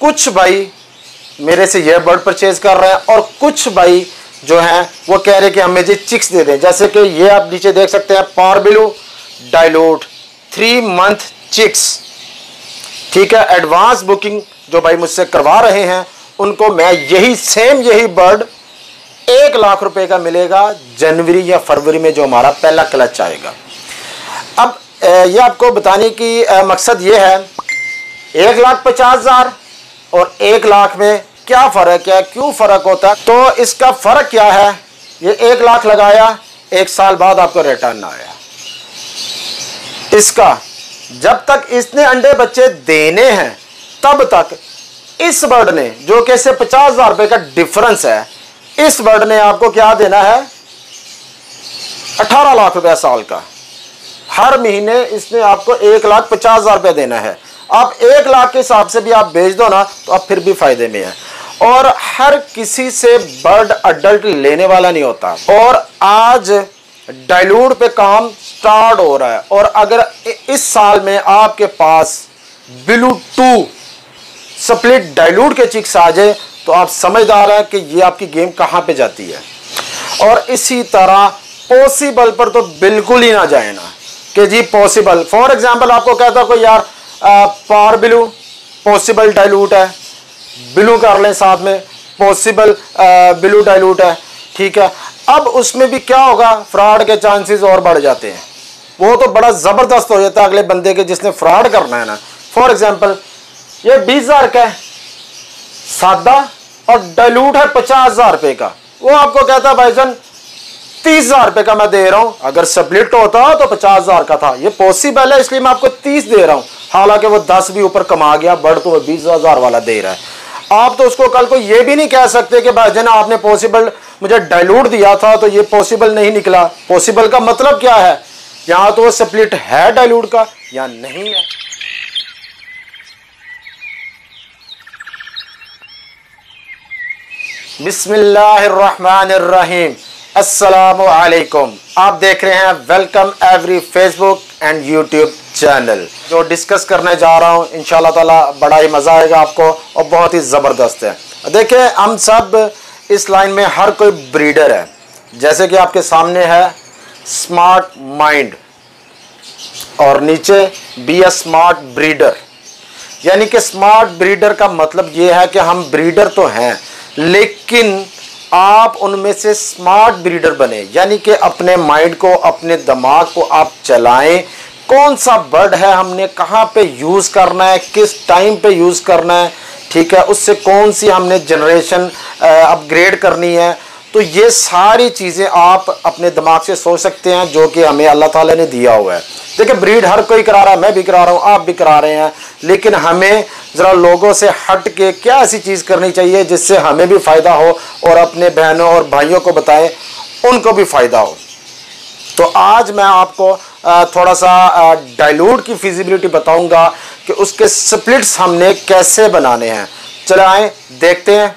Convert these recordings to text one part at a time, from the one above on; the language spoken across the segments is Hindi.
कुछ भाई मेरे से ये बर्ड परचेज कर रहे हैं और कुछ भाई जो हैं वो कह रहे हैं कि हमें जी चिक्स दे दें। जैसे कि ये आप नीचे देख सकते हैं, पारबिलू डाइल्यूट 3 मंथ चिक्स। ठीक है, एडवांस बुकिंग जो भाई मुझसे करवा रहे हैं उनको मैं यही बर्ड 1 लाख रुपए का मिलेगा जनवरी या फरवरी में, जो हमारा पहला क्लच आएगा। अब ये आपको बताने की मकसद ये है 1,50,000 और 1 लाख में क्या फ़र्क है, क्यों फ़र्क होता है? तो इसका फ़र्क क्या है, ये 1 लाख लगाया, 1 साल बाद आपको रिटर्न आया। इसका जब तक इसने अंडे बच्चे देने हैं तब तक इस बर्ड ने, जो कि इससे 50,000 रुपये का डिफरेंस है, इस बर्ड ने आपको क्या देना है, 18 लाख रुपया साल का। हर महीने इसने आपको 1,50,000 रुपये देना है। आप 1 लाख के हिसाब से भी आप बेच दो ना तो आप फिर भी फायदे में है। और हर किसी से बर्ड अडल्ट लेने वाला नहीं होता। और आज डाइल्यूट पे काम स्टार्ट हो रहा है। और अगर इस साल में आपके पास बिलू 2 स्प्लिट डाइल्यूट के चिक्स आ जाए तो आप समझदार हैं कि ये आपकी गेम कहाँ पे जाती है। और इसी तरह पॉसिबल पर तो बिल्कुल ही ना जाए ना कि जी पॉसिबल। फॉर एग्जांपल आपको कहता कोई यार पार बिलू पॉसिबल डाइल्यूट है, बिलू कर लें साथ में, पॉसिबल बिलू डाइल्यूट है। ठीक है, अब उसमें भी क्या होगा, फ्रॉड के चांसेस और बढ़ जाते हैं। वो तो बड़ा ज़बरदस्त हो जाता है अगले बंदे के जिसने फ्रॉड करना है ना। फॉर एग्जांपल ये 20,000 का है सादा और डाइल्यूट है 50,000 रुपये का। वो आपको कहता है भाईजान 30,000 रुपये का मैं दे रहा हूं, अगर स्प्लिट होता तो 50,000 का था। ये पॉसिबल है इसलिए मैं आपको 30 दे रहा हूं, हालांकि वो 10 भी ऊपर कमा गया, बर्ड तो वो 20,000 वाला दे रहा है। आप तो उसको कल को ये भी नहीं कह सकते कि भाईजान आपने पॉसिबल मुझे डाइल्यूट दिया था तो ये पॉसिबल नहीं निकला। पॉसिबल का मतलब क्या है, यहां तो वो स्प्लिट है डाइल्यूट का या नहीं है। बिस्मिल्लाहिर्रहमानिर्रहीम, अस्सलामु अलैकुम। आप देख रहे हैं welcome every Facebook and YouTube channel. जो डिस्कस करने जा रहा हूं इंशाल्लाह ताला बड़ा ही मज़ा आएगा आपको और बहुत ही ज़बरदस्त है। देखिए हम सब इस लाइन में हर कोई ब्रीडर है। जैसे कि आपके सामने है स्मार्ट माइंड और नीचे बी अ स्मार्ट ब्रीडर। यानी कि स्मार्ट ब्रीडर का मतलब ये है कि हम ब्रीडर तो हैं लेकिन आप उनमें से स्मार्ट ब्रीडर बने, यानी कि अपने माइंड को, अपने दिमाग को आप चलाएं। कौन सा बर्ड है हमने कहाँ पे यूज़ करना है, किस टाइम पे यूज़ करना है, ठीक है, उससे कौन सी हमने जनरेशन अपग्रेड करनी है। तो ये सारी चीज़ें आप अपने दिमाग से सोच सकते हैं जो कि हमें अल्लाह ताला ने दिया हुआ है। देखिए ब्रीड हर कोई करा रहा है, मैं भी करा रहा हूँ, आप भी करा रहे हैं, लेकिन हमें ज़रा लोगों से हट के क्या ऐसी चीज़ करनी चाहिए जिससे हमें भी फ़ायदा हो और अपने बहनों और भाइयों को बताएं, उनको भी फ़ायदा हो। तो आज मैं आपको थोड़ा सा डाइल्यूट की फिजिबिलिटी बताऊंगा कि उसके स्प्लिट्स हमने कैसे बनाने हैं। चले आए देखते हैं।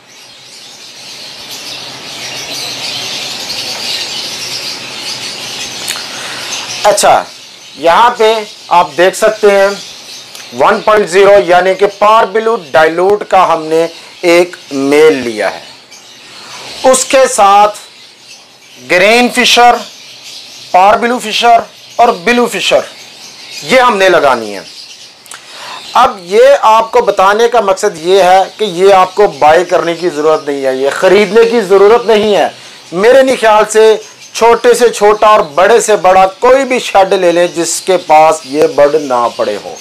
अच्छा, यहाँ पे आप देख सकते हैं 1.0 यानी कि पारबिलू डाइल्यूट का हमने एक मेल लिया है। उसके साथ ग्रेन फिशर, पारबिलू फिशर और बिलू फिशर ये हमने लगानी है। अब ये आपको बताने का मकसद ये है कि ये आपको बाय करने की ज़रूरत नहीं है, ये ख़रीदने की ज़रूरत नहीं है। मेरे नहीं ख्याल से छोटा और बड़े से बड़ा कोई भी शेड ले ले जिसके पास ये बर्ड ना पड़े हो।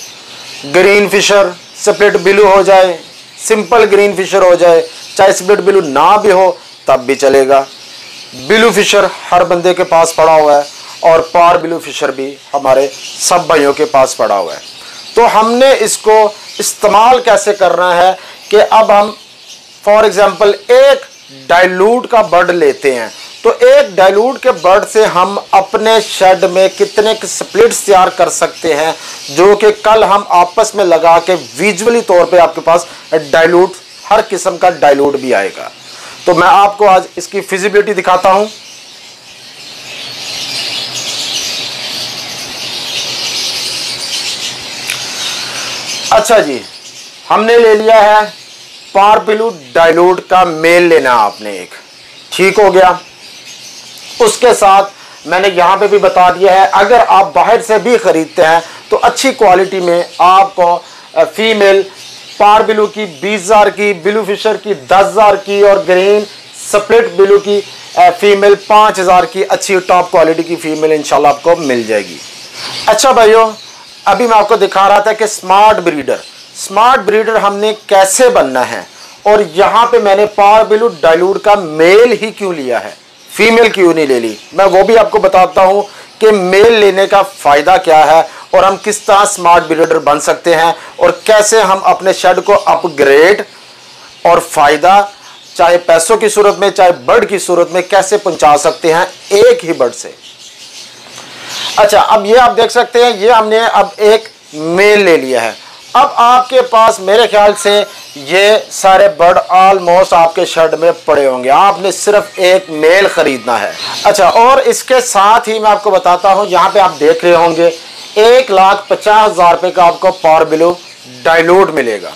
ग्रीन फिशर स्प्लिट बिलू हो जाए, सिंपल ग्रीन फिशर हो जाए, चाहे स्प्लिट बिलू ना भी हो तब भी चलेगा। बिलू फिशर हर बंदे के पास पड़ा हुआ है और पार बिलू फिशर भी हमारे सब भाइयों के पास पड़ा हुआ है। तो हमने इसको इस्तेमाल कैसे करना है कि अब हम फॉर एग्जांपल एक डाइल्यूट का बर्ड लेते हैं तो एक डाइल्यूट के बर्ड से हम अपने शेड में कितने स्प्लिट्स तैयार कर सकते हैं जो कि कल हम आपस में लगा के विजुअली तौर पे आपके पास डाइल्यूट, हर किस्म का डाइल्यूट भी आएगा। तो मैं आपको आज इसकी फिजिबिलिटी दिखाता हूं। अच्छा जी, हमने ले लिया है पावर ब्लू डाइल्यूट का मेल लेना आपने एक, ठीक हो गया। उसके साथ मैंने यहाँ पे भी बता दिया है, अगर आप बाहर से भी खरीदते हैं तो अच्छी क्वालिटी में आपको फीमेल पावर ब्लू की 20,000 की, ब्लू फिशर की 10,000 की और ग्रीन स्प्लिट ब्लू की फीमेल 5,000 की अच्छी टॉप क्वालिटी की फीमेल इंशाल्लाह आपको मिल जाएगी। अच्छा भाइयों, अभी मैं आपको दिखा रहा था कि स्मार्ट ब्रीडर हमने कैसे बनना है, और यहाँ पे मैंने पावर ब्लू डाइल्यूट का मेल ही क्यों लिया है, फीमेल क्यों नहीं ले ली, मैं वो भी आपको बताता हूँ कि मेल लेने का फ़ायदा क्या है और हम किस तरह स्मार्ट ब्रीडर बन सकते हैं और कैसे हम अपने शेड को अपग्रेड और फ़ायदा चाहे पैसों की सूरत में चाहे बर्ड की सूरत में कैसे पहुंचा सकते हैं एक ही बर्ड से। अच्छा, अब ये आप देख सकते हैं, ये हमने अब एक मेल ले लिया है। अब आपके पास मेरे ख्याल से ये सारे बर्ड ऑलमोस्ट आपके शेड में पड़े होंगे, आपने सिर्फ एक मेल खरीदना है। अच्छा, और इसके साथ ही मैं आपको बताता हूँ, यहाँ पे आप देख रहे होंगे 1,50,000 रुपये का आपको पावर ब्लू डाइल्यूट मिलेगा।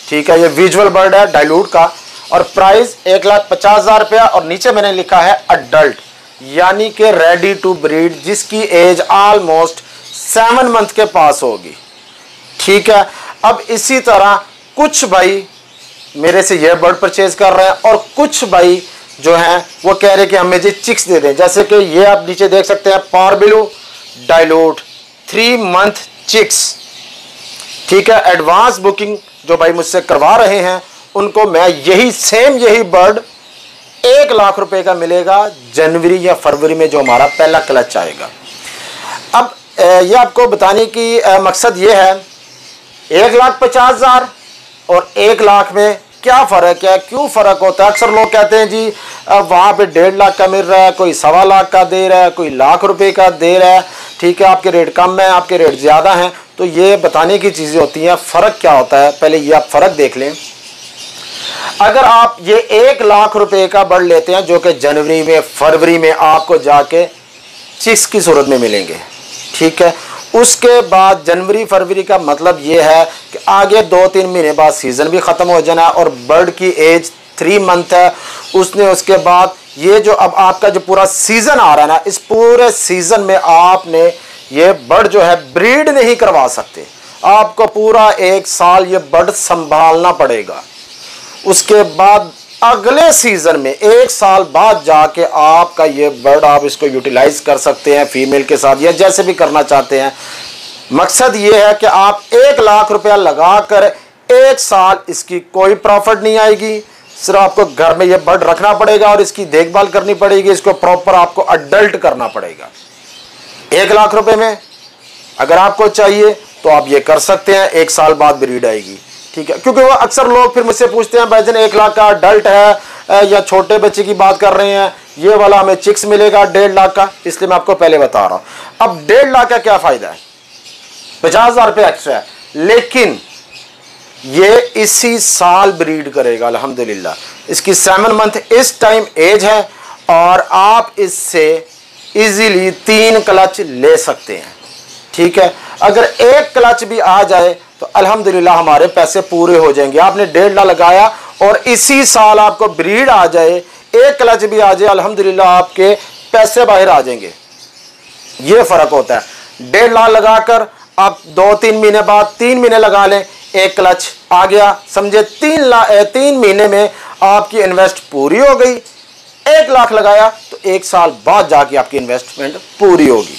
ठीक है, ये विजुअल बर्ड है डाइल्यूट का और प्राइस 1,50,000 रुपया, और नीचे मैंने लिखा है अडल्ट यानी कि रेडी टू ब्रीड, जिसकी एज ऑलमोस्ट 7 मंथ के पास होगी। ठीक है, अब इसी तरह कुछ भाई मेरे से ये बर्ड परचेज कर रहे हैं और कुछ भाई जो हैं वो कह रहे हैं कि हमें जी चिक्स दे दें, जैसे कि ये आप नीचे देख सकते हैं powder blue dilute 3 month chicks. ठीक है, एडवांस बुकिंग जो भाई मुझसे करवा रहे हैं उनको मैं यही बर्ड 1,00,000 रुपए का मिलेगा जनवरी या फरवरी में, जो हमारा पहला क्लच आएगा। अब ये आपको बताने की मकसद ये है 1,50,000 और 1,00,000 में क्या फ़र्क है, क्यों फ़र्क होता है। अक्सर लोग कहते हैं जी वहाँ पे 1.5 लाख का मिल रहा है, कोई 1.25 लाख का दे रहा है, कोई 1,00,000 रुपए का दे रहा है। ठीक है, आपके रेट कम है, आपके रेट ज़्यादा हैं, तो ये बताने की चीज़ें होती हैं। फ़र्क क्या होता है, पहले ये आप फ़र्क देख लें। अगर आप ये 1,00,000 रुपए का बर्ड लेते हैं जो कि जनवरी में फरवरी में आपको जाके चिक्स की सूरत में मिलेंगे। ठीक है, उसके बाद जनवरी फरवरी का मतलब ये है कि आगे 2-3 महीने बाद सीज़न भी ख़त्म हो जाना है और बर्ड की एज 3 मंथ है। उसके बाद ये जो अब आपका जो पूरा सीज़न आ रहा है ना, इस पूरे सीज़न में आपने ये बर्ड जो है ब्रीड नहीं करवा सकते, आपको पूरा 1 साल ये बर्ड संभालना पड़ेगा। उसके बाद अगले सीज़न में 1 साल बाद जाके आपका ये बर्ड आप इसको यूटिलाइज कर सकते हैं फीमेल के साथ या जैसे भी करना चाहते हैं। मकसद ये है कि आप 1,00,000 रुपया लगा कर 1 साल इसकी कोई प्रॉफिट नहीं आएगी, सिर्फ आपको घर में ये बर्ड रखना पड़ेगा और इसकी देखभाल करनी पड़ेगी, इसको प्रॉपर आपको अडल्ट करना पड़ेगा। 1,00,000 रुपये में अगर आपको चाहिए तो आप ये कर सकते हैं, 1 साल बाद ब्रीड आएगी। ठीक है, क्योंकि वो अक्सर लोग फिर मुझसे पूछते हैं भाईजान 1,00,000 का अडल्ट है या छोटे बच्चे की बात कर रहे हैं, ये वाला हमें चिक्स मिलेगा 1,50,000 का, इसलिए मैं आपको पहले बता रहा हूँ। अब 1,50,000 का क्या फ़ायदा है, 50,000 रुपये एक्स्ट्रा है, लेकिन ये इसी साल ब्रीड करेगा अल्हम्दुलिल्लाह। इसकी 7 मंथ इस टाइम एज है और आप इससे इजीली 3 क्लच ले सकते हैं। ठीक है, अगर 1 क्लच भी आ जाए तो अल्हम्दुलिल्लाह हमारे पैसे पूरे हो जाएंगे। आपने 1,50,000 लगाया और इसी साल आपको ब्रीड आ जाए, 1 क्लच भी आ जाए, अल्हम्दुलिल्लाह आपके पैसे बाहर आ जाएंगे। ये फ़र्क होता है। 1,50,000 लगाकर आप 2-3 महीने बाद 3 महीने लगा लें, 1 क्लच आ गया, समझे 3 महीने में आपकी इन्वेस्ट पूरी हो गई। 1,00,000 लगाया तो 1 साल बाद जाके आपकी इन्वेस्टमेंट पूरी होगी।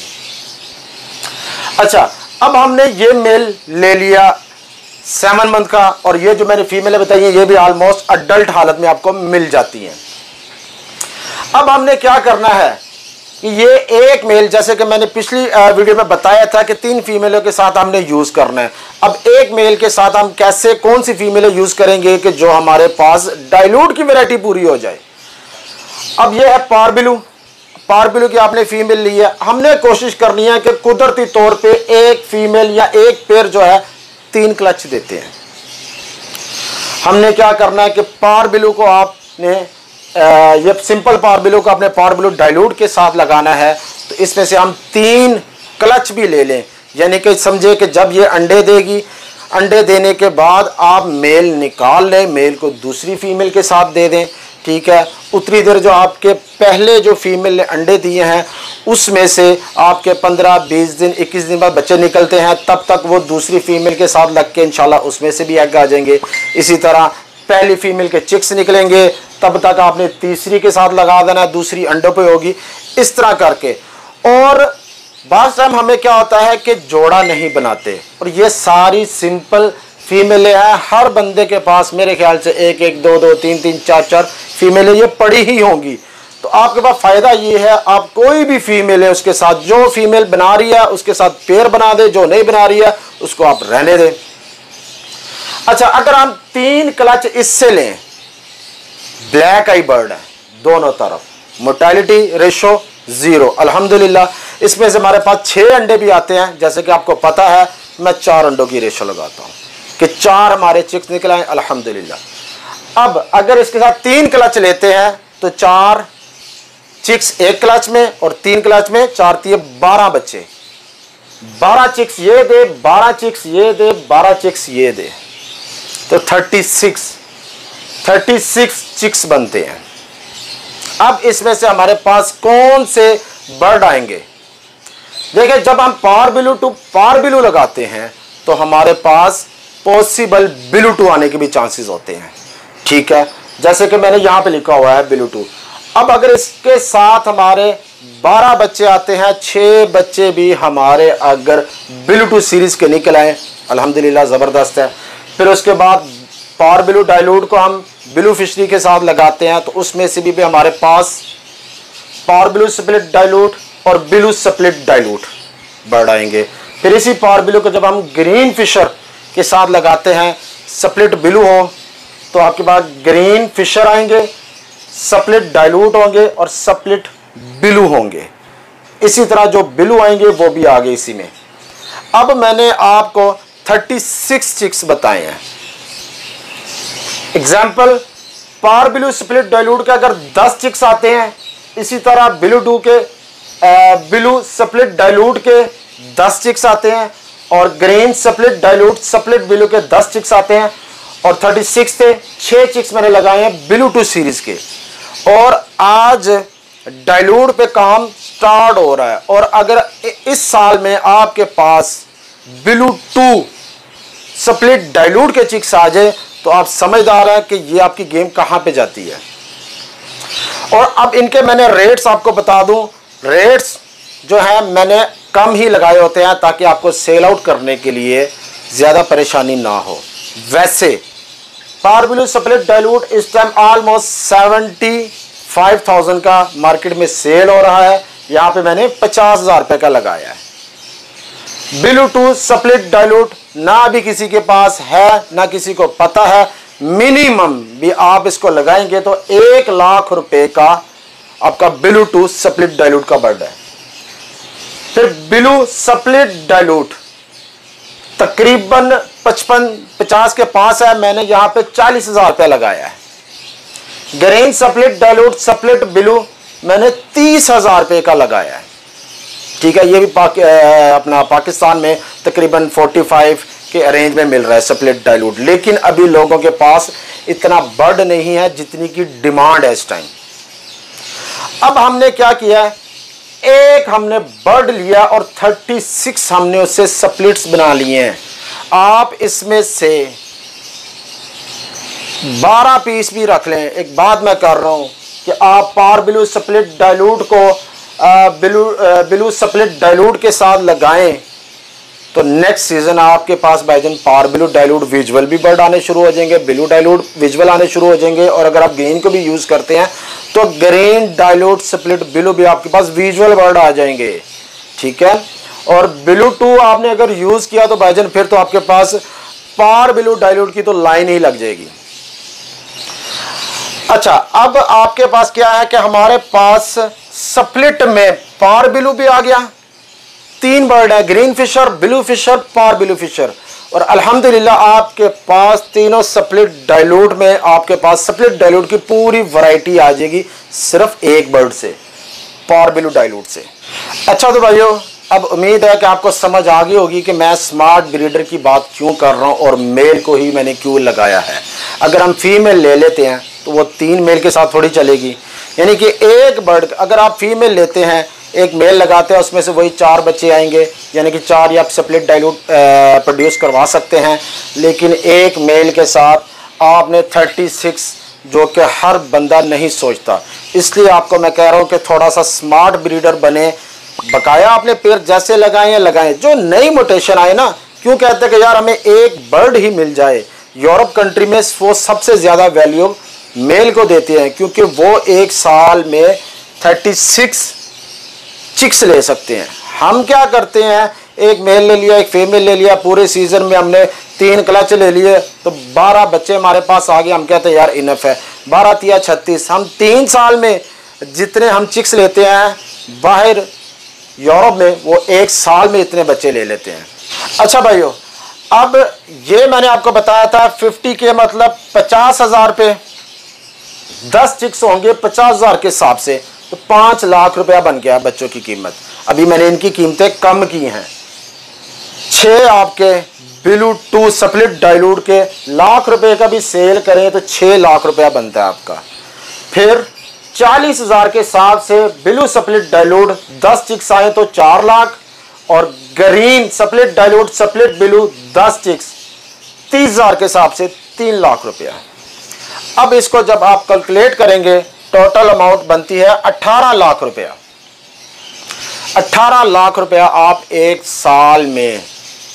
अच्छा, अब हमने ये मेल ले लिया 7 मंथ का और ये जो मैंने फीमेल बताई है ये भी ऑलमोस्ट अडल्ट हालत में आपको मिल जाती हैं। अब हमने क्या करना है कि ये एक मेल, जैसे कि मैंने पिछली वीडियो में बताया था कि 3 फीमेलों के साथ हमने यूज़ करना है। अब एक मेल के साथ हम कैसे कौन सी फीमेलें यूज़ करेंगे कि जो हमारे पास डाइल्यूट की वैरायटी पूरी हो जाए। अब ये है पावर ब्लू की आपने फीमेल ली है। हमने कोशिश करनी है कि कुदरती तौर पे एक फीमेल या एक पेयर जो है 3 क्लच देते हैं। हमने क्या करना है कि पावर ब्लू को आपने ये सिंपल पावर ब्लू को अपने पावर ब्लू डाइल्यूट के साथ लगाना है, तो इसमें से हम 3 क्लच भी ले लें, यानी कि समझे कि जब ये अंडे देगी, अंडे देने के बाद आप मेल निकाल लें, मेल को दूसरी फीमेल के साथ दे दें, ठीक है। उतनी देर जो आपके पहले जो फीमेल ने अंडे दिए हैं उसमें से आपके 15, 20 दिन, 21 दिन बाद बच्चे निकलते हैं, तब तक वो दूसरी फीमेल के साथ लग के इंशाल्लाह उसमें से भी एग आ जाएंगे। इसी तरह पहली फीमेल के चिक्स निकलेंगे, तब तक आपने तीसरी के साथ लगा देना, दूसरी अंडों पे होगी, इस तरह करके। और बाज़ टाइम हमें क्या होता है कि जोड़ा नहीं बनाते, और ये सारी सिंपल फीमेलें हैं। हर बंदे के पास मेरे ख्याल से 1 1, 2 2, 3 3, 4 4 फीमेलें ये पड़ी ही होंगी। तो आपके पास फ़ायदा ये है, आप कोई भी फीमेल है उसके साथ, जो फीमेल बना रही है उसके साथ पेयर बना दे, जो नहीं बना रही है उसको आप रहने दें। अच्छा, अगर हम 3 क्लच इससे लें, ब्लैक आई बर्ड है दोनों तरफ, मोर्टेलिटी रेशो 0 अल्हम्दुलिल्लाह। इसमें से हमारे पास 6 अंडे भी आते हैं, जैसे कि आपको पता है मैं 4 अंडों की रेशो लगाता हूं कि 4 हमारे चिक्स निकल आए अल्हम्दुलिल्लाह। अब अगर इसके साथ 3 क्लच लेते हैं तो 4 चिक्स 1 क्लच में और 3 क्लच में 4 3 12 बच्चे, 12 चिक्स ये दे, 12 चिक्स ये दे, 12 चिक्स ये दे, तो 36 चिक्स बनते हैं। अब इसमें से हमारे पास कौन से बर्ड आएंगे? देखिए, जब हम पार बिलू टू पार बिलू लगाते हैं तो हमारे पास पॉसिबल बिलू टू आने के भी चांसेस होते हैं, ठीक है। जैसे कि मैंने यहाँ पे लिखा हुआ है बिलू टू। अब अगर इसके साथ हमारे 12 बच्चे आते हैं, 6 बच्चे भी हमारे अगर बिलू टू सीरीज के निकल आए अल्हम्दुलिल्लाह ज़बरदस्त है। फिर उसके बाद पार बिलू डाइल्यूट को हम बिलू फिशरी के साथ लगाते हैं, तो उसमें से भी हमारे पास पार बिलू स्प्लिट डाइल्यूट और बिलू स्प्लिट डाइल्यूट बर्ड आएंगे। फिर इसी पार बिलू को जब हम ग्रीन फिशर के साथ लगाते हैं, स्प्लिट बिलू हो, तो आपके पास ग्रीन फिशर आएंगे, स्प्लिट डाइल्यूट होंगे और स्प्लिट बिलू होंगे। इसी तरह जो बिलू आएंगे वो भी आगे इसी में। अब मैंने आपको 36 चिक्स बताए हैं। एग्जाम्पल, पार बिलू स्प्लिट डाइल्यूट के अगर 10 चिक्स आते हैं, इसी तरह बिलू टू के बिलू स्प्लिट डाइल्यूट के 10 चिक्स आते हैं, और ग्रीन स्प्लिट डाइल्यूट स्प्लिट बिलू के 10 चिक्स आते हैं, और 36 थे, 6 चिक्स मैंने लगाए हैं बिलू टू सीरीज के। और आज डाइल्यूट पे काम स्टार्ट हो रहा है, और अगर इस साल में आपके पास बिलू टू स्प्लिट डाइल्यूट के चिक्स आ जाए तो आप समझदार हैं कि ये आपकी गेम कहां पे जाती है। और अब इनके मैंने रेट्स आपको बता दूं, रेट्स जो है मैंने कम ही लगाए होते हैं ताकि आपको सेल आउट करने के लिए ज़्यादा परेशानी ना हो। वैसे पार बिलू स्प्लिट डाइल्यूट इस टाइम ऑलमोस्ट 75,000 का मार्केट में सेल हो रहा है। यहाँ पे मैंने 50,000 रुपये का लगाया है। बिलू टू स्प्लिट डाइल्यूट ना भी किसी के पास है ना किसी को पता है, मिनिमम भी आप इसको लगाएंगे तो 1 लाख रुपए का आपका बिलू टू स्प्लिट डाइल्यूट का बर्ड है। फिर बिलू स्प्लिट डाइल्यूट तकरीबन 55-50 के पास है, मैंने यहाँ पे 40,000 रुपये लगाया है। ग्रीन स्प्लिट डाइल्यूट स्प्लिट बिलू मैंने 30,000 रुपये का लगाया है, ठीक है। ये भी अपना पाकिस्तान में तकरीबन 45 के अरेंज में मिल रहा है स्प्लिट डाइल्यूट, लेकिन अभी लोगों के पास इतना बर्ड नहीं है जितनी की डिमांड है इस टाइम। अब हमने क्या किया है, एक हमने बर्ड लिया और 36 हमने उससे स्प्लिट्स बना लिए हैं। आप इसमें से 12 पीस भी रख लें। एक बात मैं कर रहा हूं कि आप पार बिलू स्प्लिट डाइल्यूट को बिलू स्प्लिट डाइल्यूट के साथ लगाएं तो नेक्स्ट सीजन आपके पास भाईजान पार बिलू डाइल्यूट विजुअल भी बर्ड आने शुरू हो जाएंगे, बिलू डाइल्यूट विजुअल आने शुरू हो जाएंगे। और अगर आप ग्रीन को भी यूज़ करते हैं तो ग्रीन डाइल्यूट स्प्लिट बिलू भी आपके पास विजुअल बर्ड आ जाएंगे, ठीक है। और बिलू टू आपने अगर यूज़ किया तो भाईजान फिर तो आपके पास पार बिलू डाइल्यूट की तो लाइन ही लग जाएगी। अच्छा, अब आपके पास क्या है कि हमारे पास स्प्लिट में पार बिलू भी आ गया, 3 बर्ड है, ग्रीन फिशर, बिलू फिशर, पार बिलू फिशर। और अल्हम्दुलिल्लाह आपके पास तीनों स्प्लिट डाइल्यूट में आपके पास स्प्लिट डाइल्यूट की पूरी वैरायटी आ जाएगी सिर्फ एक बर्ड से, पार बिलू डाइल्यूट से। अच्छा तो भाइयों, अब उम्मीद है कि आपको समझ आ गई होगी कि मैं स्मार्ट ब्रीडर की बात क्यों कर रहा हूँ और मेल को ही मैंने क्यों लगाया है। अगर हम फीमेल ले लेते हैं तो वो 3 मेल के साथ थोड़ी चलेगी, यानी कि एक बर्ड अगर आप फीमेल लेते हैं, एक मेल लगाते हैं, उसमें से वही 4 बच्चे आएंगे, यानी कि 4 या आप स्प्लिट डाइल्यूट प्रोड्यूस करवा सकते हैं। लेकिन एक मेल के साथ आपने 36, जो कि हर बंदा नहीं सोचता। इसलिए आपको मैं कह रहा हूँ कि थोड़ा सा स्मार्ट ब्रीडर बने, बकाया आपने पेड़ जैसे लगाए हैं लगाएं। जो नई मोटेशन आए ना, क्यों कहते हैं कि यार हमें एक बर्ड ही मिल जाए। यूरोप कंट्री में वो सबसे ज़्यादा वैल्यू मेल को देते हैं, क्योंकि वो एक साल में 36 चिक्स ले सकते हैं। हम क्या करते हैं, एक मेल ले लिया, एक फीमेल ले लिया, पूरे सीजन में हमने 3 क्लच ले लिए, तो 12 बच्चे हमारे पास आ गए। हम कहते हैं यार इनफ है, 12 तिया 36। हम 3 साल में जितने हम चिक्स लेते हैं बाहर यूरोप में, वो एक साल में इतने बच्चे ले लेते हैं। अच्छा भाइयों, अब ये मैंने आपको बताया था 50K मतलब 50,000 पे 10 चिक्स होंगे 50,000 के हिसाब से, तो 5 लाख रुपया बन गया बच्चों की कीमत। अभी मैंने इनकी कीमतें कम की हैं। 6 आपके ब्लू 2 स्प्लिट डाइल्यूट के लाख रुपए का भी सेल करें तो 6 लाख रुपया बनता है आपका। फिर 40,000 के हिसाब से ब्लू स्प्लिट डाइल्यूट 10 चिक्स आए तो 4 लाख, और green split dilute split blue 10 chicks 30,000 के हिसाब से 3 लाख रुपया। अब इसको जब आप कैलकुलेट करेंगे टोटल अमाउंट बनती है 18 लाख रुपया। 18 लाख रुपया आप एक साल में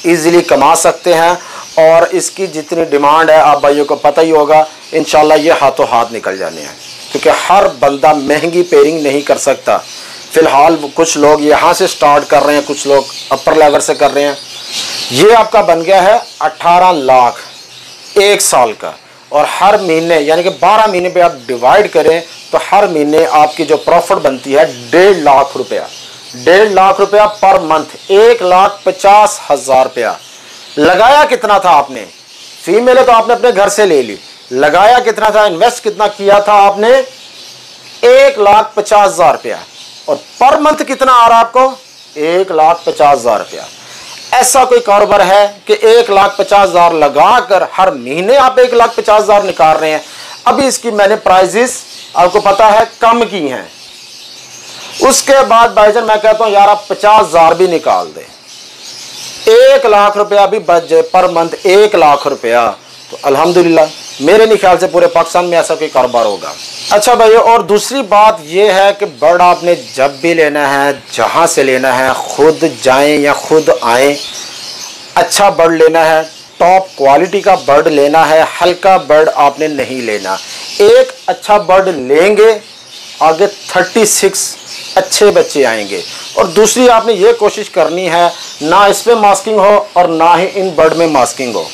इजीली कमा सकते हैं, और इसकी जितनी डिमांड है आप भाइयों को पता ही होगा। इंशाल्लाह ये हाथों हाथ निकल जाने हैं, क्योंकि हर बंदा महंगी पेयरिंग नहीं कर सकता। फिलहाल कुछ लोग यहाँ से स्टार्ट कर रहे हैं, कुछ लोग अपर लेवल से कर रहे हैं। ये आपका बन गया है 18 लाख एक साल का, और हर महीने यानी कि 12 महीने पे आप डिवाइड करें तो हर महीने आपकी जो प्रॉफिट बनती है 1.5 लाख रुपया। 1.5 लाख रुपया पर मंथ, 1,50,000 रुपया। लगाया कितना था आपने? फीमेल है तो आपने अपने घर से ले ली। लगाया कितना था, इन्वेस्ट कितना किया था आपने? 1,50,000 रुपया। और पर मंथ कितना आ रहा आपको? 1,50,000 रुपया। ऐसा कोई कारोबार है कि 1,50,000 लगाकर हर महीने आप 1,50,000 निकाल रहे हैं? अभी इसकी मैंने प्राइजेस आपको पता है कम की हैं। उसके बाद भाईजान मैं कहता हूं यार आप 50,000 भी निकाल दें, 1 लाख रुपया भी बच जाए पर मंथ, 1 लाख रुपया, तो अल्हम्दुलिल्लाह मेरे नहीं ख्याल से पूरे पाकिस्तान में ऐसा कोई कारोबार होगा। अच्छा भाई, और दूसरी बात यह है कि बर्ड आपने जब भी लेना है, जहां से लेना है, खुद जाएं या खुद आएं, अच्छा बर्ड लेना है, टॉप क्वालिटी का बर्ड लेना है, हल्का बर्ड आपने नहीं लेना। एक अच्छा बर्ड लेंगे आगे 36 अच्छे बच्चे आएंगे। और दूसरी आपने ये कोशिश करनी है ना इस पे मास्किंग हो और ना ही इन बर्ड में मास्किंग हो।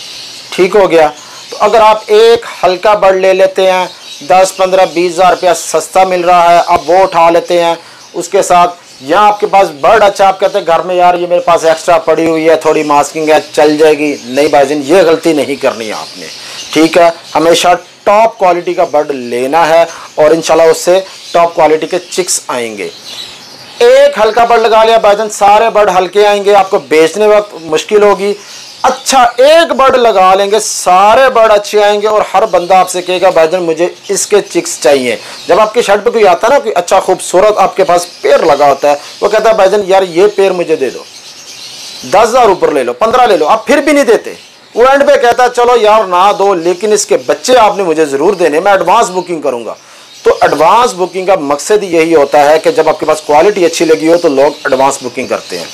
ठीक हो गया? तो अगर आप एक हल्का बर्ड ले लेते हैं, 10, 15, 20,000 रुपया सस्ता मिल रहा है, आप वो उठा लेते हैं, उसके साथ यहाँ आपके पास बर्ड अच्छा, आप कहते हैं घर में यार ये मेरे पास एक्स्ट्रा पड़ी हुई है, थोड़ी मास्किंग है, चल जाएगी। नहीं भाईजान, ये गलती नहीं करनी है आपने। ठीक है, हमेशा टॉप क्वालिटी का बर्ड लेना है और इंशाल्लाह उससे टॉप क्वालिटी के चिक्स आएंगे। एक हल्का बर्ड लगा लिया भाईजान, सारे बर्ड हल्के आएंगे, आपको बेचने वक्त मुश्किल होगी। अच्छा एक बर्ड लगा लेंगे, सारे बर्ड अच्छे आएंगे और हर बंदा आपसे कहेगा भाईजान मुझे इसके चिक्स चाहिए। जब आपके शर्ट पे कोई आता है ना, कोई अच्छा खूबसूरत आपके पास पेड़ लगा होता है, वो कहता है भाईजान यार ये पेड़ मुझे दे दो, 10,000 ऊपर ले लो, 15 ले लो, आप फिर भी नहीं देते। वो एंड पे कहता है चलो यार ना दो, लेकिन इसके बच्चे आपने मुझे ज़रूर देने, मैं एडवांस बुकिंग करूँगा। तो एडवांस बुकिंग का मकसद यही होता है कि जब आपके पास क्वालिटी अच्छी लगी हो तो लोग एडवांस बुकिंग करते हैं।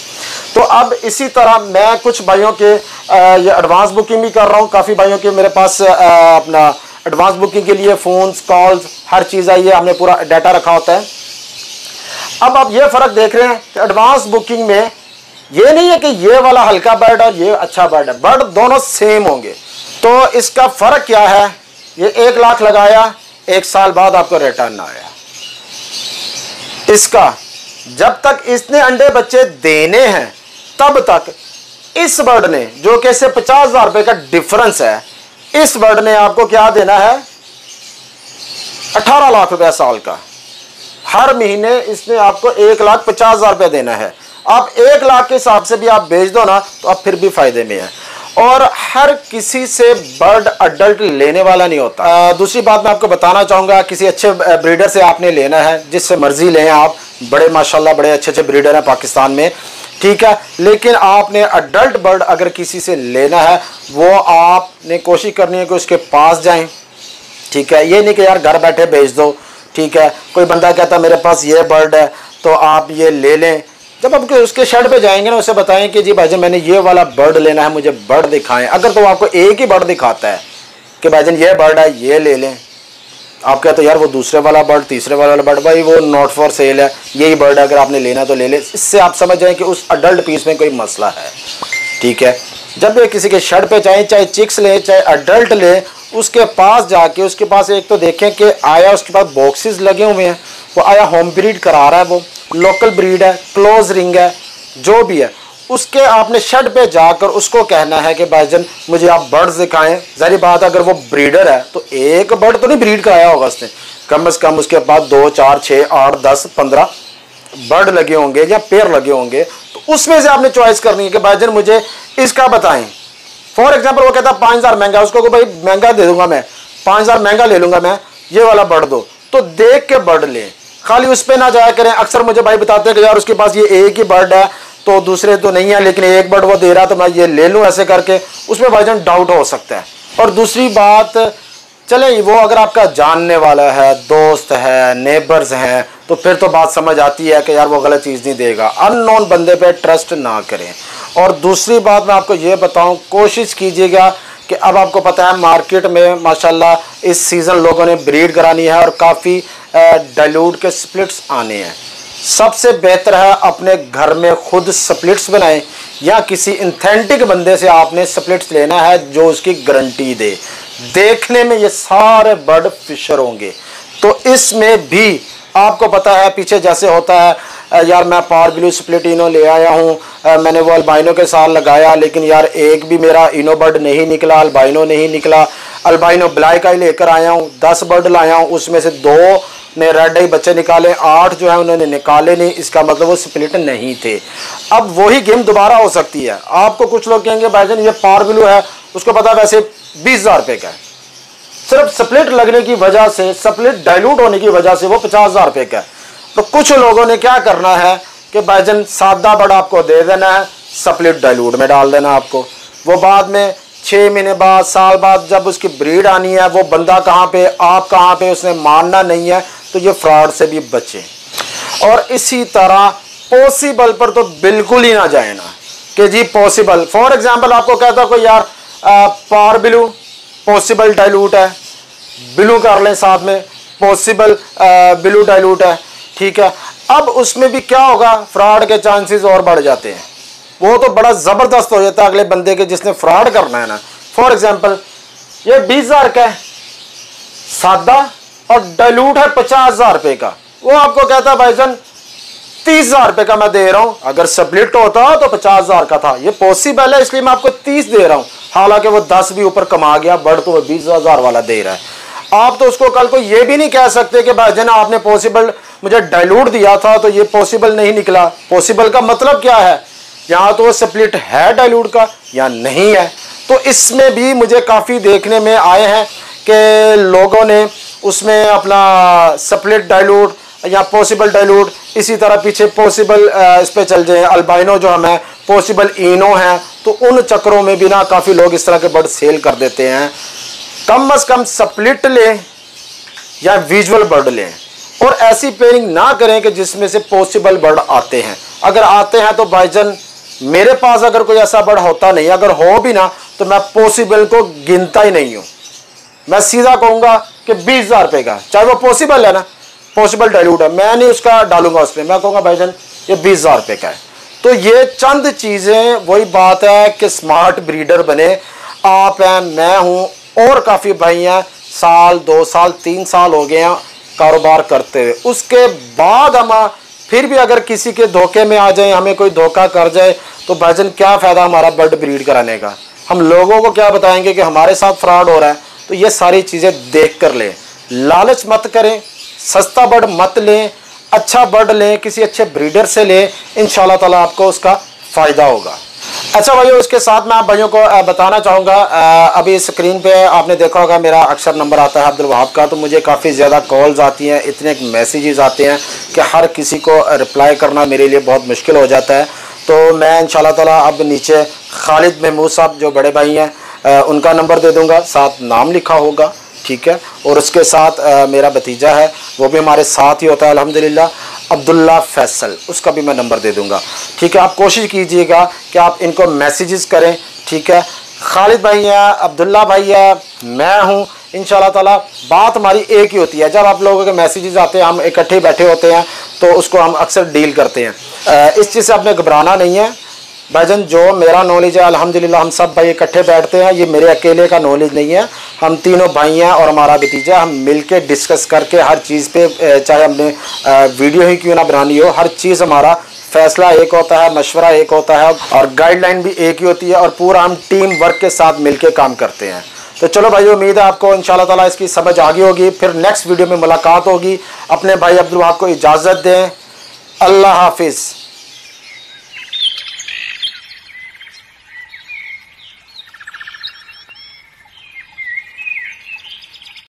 तो अब इसी तरह मैं कुछ भाइयों के ये एडवांस बुकिंग भी कर रहा हूँ। काफ़ी भाइयों के मेरे पास अपना एडवांस बुकिंग के लिए फ़ोन्स, कॉल्स, हर चीज़ आई है, हमने पूरा डाटा रखा होता है। अब आप ये फ़र्क देख रहे हैं कि एडवांस बुकिंग में ये नहीं है कि ये वाला हल्का बर्ड और ये अच्छा बर्ड है, बर्ड दोनों सेम होंगे। तो इसका फ़र्क क्या है? ये 1 लाख लगाया, 1 साल बाद आपको रिटर्न आया। इसका जब तक इसने अंडे बच्चे देने हैं तब तक इस बर्ड ने, जो कि इससे 50,000 रुपये का डिफरेंस है, इस बर्ड ने आपको क्या देना है? 18 लाख रुपया साल का। हर महीने इसने आपको 1,50,000 रुपया देना है। आप 1 लाख के हिसाब से भी आप बेच दो ना तो आप फिर भी फायदे में है। और हर किसी से बर्ड अडल्ट लेने वाला नहीं होता। दूसरी बात मैं आपको बताना चाहूँगा, किसी अच्छे ब्रीडर से आपने लेना है, जिससे मर्जी लें आप, बड़े माशाल्लाह बड़े अच्छे अच्छे ब्रीडर हैं पाकिस्तान में, ठीक है। लेकिन आपने अडल्ट बर्ड अगर किसी से लेना है, वो आपने कोशिश करनी है कि उसके पास जाएं, ठीक है। ये नहीं कि यार घर बैठे बेच दो, ठीक है। कोई बंदा कहता मेरे पास ये बर्ड है तो आप ये ले लें, जब आप उसके शेड पे जाएंगे ना, उसे बताएं कि जी भाईजान मैंने ये वाला बर्ड लेना है, मुझे बर्ड दिखाएं। अगर तो आपको एक ही बर्ड दिखाता है कि भाईजान ये बर्ड है ये ले लें, आप कहते हो यार वो दूसरे वाला बर्ड, तीसरे वाला बर्ड, भाई वो नॉट फॉर सेल है, यही बर्ड है, अगर आपने लेना तो ले लें। इससे आप समझ जाएं कि उस अडल्ट पीस में कोई मसला है, ठीक है। जब भी किसी के शेड पे जाएं, चाहे चिक्स ले चाहे अडल्ट ले, उसके पास जाके उसके पास एक तो देखें कि आया उसके पास बॉक्सेस लगे हुए हैं, वो आया होम ब्रीड करा रहा है, वो लोकल ब्रीड है, क्लोज रिंग है, जो भी है, उसके आपने शेड पे जाकर उसको कहना है कि भाईजान मुझे आप बर्ड्स दिखाएं। जारी बात है अगर वो ब्रीडर है तो एक बर्ड तो नहीं ब्रीड कराया होगा उसने, कम से कम उसके पास 2 4 6 8 10 15 बर्ड लगे होंगे या पेयर लगे होंगे, तो उसमें से आपने चॉइस करनी है कि भाईजान मुझे इसका बताएं। फॉर एग्जाम्पल वो कहता है 5000 महंगा, उसको भाई महंगा दे दूंगा मैं, 5000 महंगा ले लूंगा मैं, ये वाला बर्ड दो, तो देख के बर्ड लें, खाली उस पर ना जाया करें। अक्सर मुझे भाई बताते हैं कि यार उसके पास ये एक ही बर्ड है तो दूसरे तो नहीं है, लेकिन एक बर्ड वो दे रहा तो मैं ये ले लूँ, ऐसे करके उसमें भाईजान डाउट हो सकता है। और दूसरी बात, चले वो अगर आपका जानने वाला है, दोस्त है, नेबर्स हैं, तो फिर तो बात समझ आती है कि यार वो गलत चीज़ नहीं देगा। अननोन बंदे पे ट्रस्ट ना करें। और दूसरी बात मैं आपको ये बताऊं, कोशिश कीजिएगा कि अब आपको पता है मार्केट में माशाल्लाह इस सीज़न लोगों ने ब्रीड करानी है और काफ़ी डाइल्यूट के स्प्लिट्स आने हैं। सबसे बेहतर है अपने घर में खुद स्प्लिट्स बनाएं या किसी ऑथेंटिक बंदे से आपने स्प्लिट्स लेना है जो उसकी गारंटी दे। देखने में ये सारे बर्ड फिशर होंगे, तो इसमें भी आपको पता है पीछे जैसे होता है यार मैं पावर ब्लू स्प्लिट इनो ले आया हूँ, मैंने वो अल्बाइनो के साथ लगाया, लेकिन यार एक भी मेरा इनो बर्ड नहीं निकला, अल्बाइनो नहीं निकला, अल्बाइनो ब्लैक आई लेकर आया हूँ, 10 बर्ड लाया हूँ, उसमें से 2 ने रेड आई बच्चे निकाले, 8 जो है उन्होंने निकाले नहीं, इसका मतलब वो स्प्लिट नहीं थे। अब वही गेम दोबारा हो सकती है। आपको कुछ लोग कहेंगे भाईजान ये पावर ब्लू है, उसको पता वैसे 20,000 रुपये का है, सिर्फ स्प्लिट लगने की वजह से, स्प्लिट डाइल्यूट होने की वजह से वो 50,000 रुपये का है। तो कुछ लोगों ने क्या करना है कि भाईजान सादा बर्ड आपको दे देना है, स्प्लिट डाइल्यूट में डाल देना आपको, वो बाद में 6 महीने बाद, साल बाद जब उसकी ब्रीड आनी है, वो बंदा कहाँ पे आप कहाँ पे, उसने मानना नहीं है, तो ये फ्रॉड से भी बचें। और इसी तरह पॉसिबल पर तो बिल्कुल ही ना जाए ना कि जी पॉसिबल, फॉर एग्जांपल आपको कहता कोई यार पावर ब्लू पॉसिबल डाइल्यूट है, ब्लू कर लें साथ में, पॉसिबल ब्लू डाइल्यूट है, ठीक है। अब उसमें भी क्या होगा, फ्रॉड के चांसेस और बढ़ जाते हैं, वो तो बड़ा ज़बरदस्त हो जाता है अगले बंदे के जिसने फ्रॉड करना है ना। फॉर एग्जांपल ये 20,000 का है सादा और डाइल्यूट है 50,000 रुपये का, वो आपको कहता है भाईजान 30,000 रुपये का मैं दे रहा हूँ, अगर स्प्लिट होता तो 50,000 का था, ये पॉसिबल है इसलिए मैं आपको 30 दे रहा हूँ, हालांकि वो 10 भी ऊपर कमा गया, बर्ड तो वो 20,000 वाला दे रहा है। आप तो उसको कल को ये भी नहीं कह सकते कि भाईजान आपने पॉसिबल मुझे डाइल्यूट दिया था तो ये पॉसिबल नहीं निकला। पॉसिबल का मतलब क्या है, यहाँ तो स्प्लिट है डाइल्यूट का या नहीं है। तो इसमें भी मुझे काफ़ी देखने में आए हैं कि लोगों ने उसमें अपना स्प्लिट डाइल्यूट या पॉसिबल डाइल्यूट, इसी तरह पीछे पॉसिबल इस पर चल जाए, अल्बाइनो जो हमें पॉसिबल इनो है, तो उन चक्करों में भी ना काफ़ी लोग इस तरह के बर्ड सेल कर देते हैं। कम से कम स्प्लिट लें या विजुअल बर्ड लें, और ऐसी पेयरिंग ना करें कि जिसमें से पॉसिबल बर्ड आते हैं। अगर आते हैं तो भाईजान मेरे पास अगर कोई ऐसा बर्ड होता नहीं, अगर हो भी ना तो मैं पॉसिबल को गिनता ही नहीं हूँ, मैं सीधा कहूँगा कि 20,000 रुपये का, चाहे वो पॉसिबल है ना, पॉसिबल डाइल्यूट है, मैं नहीं उसका डालूंगा उस पर, मैं कहूँगा भाईजान ये 20,000 रुपये का है। तो ये चंद चीज़ें, वही बात है कि स्मार्ट ब्रीडर बने। आप हैं, मैं हूँ, और काफ़ी भाई हैं, साल 2 साल 3 साल हो गए हैं कारोबार करते हुए, उसके बाद हम फिर भी अगर किसी के धोखे में आ जाए, हमें कोई धोखा कर जाए, तो भाईजान क्या फ़ायदा हमारा बर्ड ब्रीड कराने का। हम लोगों को क्या बताएंगे कि हमारे साथ फ्रॉड हो रहा है। तो ये सारी चीज़ें देख कर लें, लालच मत करें, सस्ता बर्ड मत लें, अच्छा बर्ड लें, किसी अच्छे ब्रीडर से लें, इंशाल्लाह ताला आपको उसका फ़ायदा होगा। अच्छा भाइयों, इसके साथ मैं आप भाइयों को बताना चाहूँगा, अभी स्क्रीन पे आपने देखा होगा मेरा अक्सर नंबर आता है अब्दुल वहाब का, तो मुझे काफ़ी ज़्यादा कॉल्स आती हैं, इतने मैसेजेस आते हैं कि हर किसी को रिप्लाई करना मेरे लिए बहुत मुश्किल हो जाता है। तो मैं इंशाल्लाह ताला अब नीचे खालिद महमूद साहब जो बड़े भाई हैं उनका नंबर दे दूँगा, साथ नाम लिखा होगा, ठीक है। और उसके साथ मेरा भतीजा है, वो भी हमारे साथ ही होता है अल्हम्दुलिल्लाह, अब्दुल्ला फैसल, उसका भी मैं नंबर दे दूंगा, ठीक है। आप कोशिश कीजिएगा कि आप इनको मैसेजेस करें, ठीक है। खालिद भाई है, अब्दुल्ला भाई है, मैं हूँ, इंशाल्लाह ताला बात हमारी एक ही होती है। जब आप लोगों के मैसेजेस आते हैं, हम इकट्ठे बैठे होते हैं, तो उसको हम अक्सर डील करते हैं। इस चीज़ से आपने घबराना नहीं है भाईजान। जो मेरा नॉलेज है अल्हम्दुलिल्लाह हम सब भाई इकट्ठे बैठते हैं, ये मेरे अकेले का नॉलेज नहीं है, हम तीनों भाई हैं और हमारा भतीजा, हम मिलके डिस्कस करके हर चीज़ पे, चाहे हमने वीडियो ही क्यों ना बनानी हो, हर चीज़ हमारा फैसला एक होता है, मशवरा एक होता है और गाइडलाइन भी एक ही होती है और पूरा हम टीम वर्क के साथ मिलके काम करते हैं। तो चलो भाई, उम्मीद है आपको इंशाल्लाह ताला इसकी समझ आ गई होगी। फिर नेक्स्ट वीडियो में मुलाकात होगी। अपने भाई अब्दुल वहाब को इजाज़त दें। अल्लाह हाफिज़।